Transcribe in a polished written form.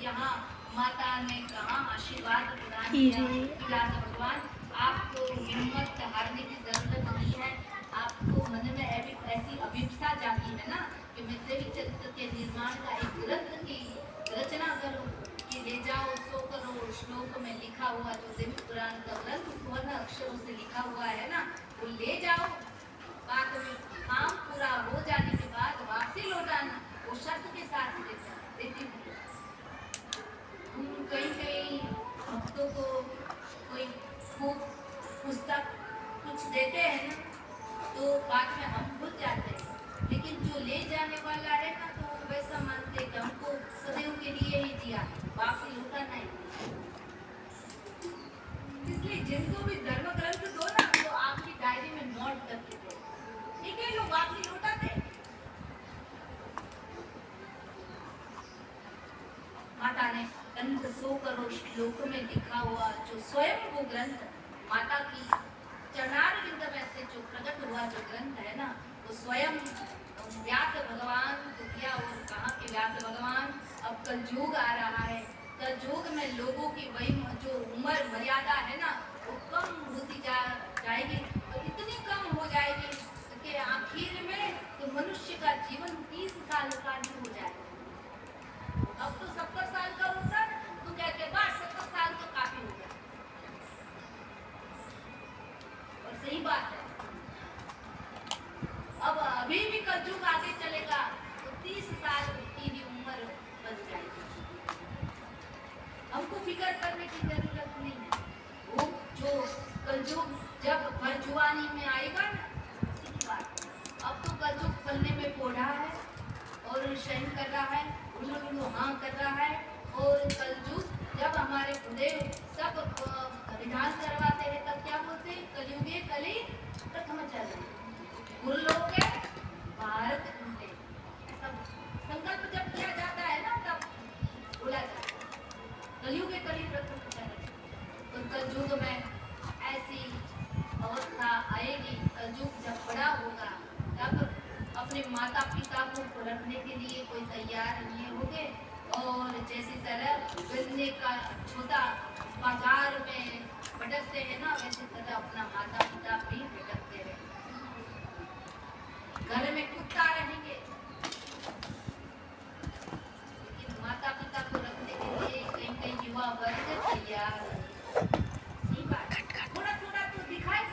यहाँ माता ने कहा आशीर्वाद प्रदान किया कि व्यास भगवान आपको हिम्मत हारने की जरूरत नहीं है। आपको मन में ऐसी अभिप्सा जागी है ना कि मैं देवी चरित्र के निर्माण का एक ग्रंथ की रचना करो, कि ले जाओ सो करो। श्लोक में लिखा हुआ जो देवी पुराण का ग्रंथ स्वर्ण अक्षरों से लिखा हुआ है ना, वो ले जाओ। बाद में काम पूरा हो जाने के बाद वापसी लौटाना, वो शर्त के साथ देती हूँ। कई कई भक्तों को कोई खूब पुस्तक कुछ देते हैं ना, तो बाद में हम भूल जाते हैं, लेकिन जो ले जाने वाला है ना, तो वो वैसा मानते कि हमको सदैव के लिए ही दिया, वापसी लौटाना ही। इसलिए जिनको भी धर्म ग्रंथ दो ना, तो आपकी डायरी में नोट करके दो, ठीक है, लोग वापसी लौटाते। माता ने ग्रंथ 100 करोड़ श्लोक में लिखा हुआ जो स्वयं वो ग्रंथ माता की चरणारविंद में से जो प्रकट हुआ जो ग्रंथ है ना, वो स्वयं व्यास भगवान को दिया और कहा कि व्यास भगवान अब कलयुग आ रहा है, कलयुग में लोगों की वही जो उम्र मर्यादा है ना, वो कम होती जाएगी, और इतनी कम हो जाएगी कि आखिर में तो मनुष्य का जीवन 30 साल का ही हो जाएगा। अब तो 70 साल का होता, तो कहते बाद 70 साल तो काफी हो गया। और सही बात है, अब अभी भी कलयुग आगे चलेगा तो 30 साल की ही उम्र बन जाएगी। हमको फिक्र करने की जरूरत नहीं है। वो जो कलयुग जब भर जुआनी में आएगा ना, उसी की बात। अब तो कलयुग फलने में पोढ़ा है और शयन कर रहा है, हाँ कर रहा है। और कलयुग जब हमारे खुदे सब विधान करवाते हैं, तब क्या बोलते हैं, कलयुगे कली प्रथम चरण, गुरु लोग है भारत उनके, ऐसा संकल्प जब किया जाता है ना, तब बोला जाता है कलयुगे कली प्रथम चरण। तो कलयुग में ऐसी अवस्था आएगी, कलयुग जब बड़ा होगा तब अपने माता पिता को रखने के लिए कोई तैयार नहीं होंगे, और जैसी तरह गन्ने का छोटा बाजार में भटकते हैं ना, वैसे तरह अपना माता पिता भी भटकते हैं। घर में कुत्ता रहेंगे, लेकिन माता पिता को रखने के लिए कई कई युवा वर्ग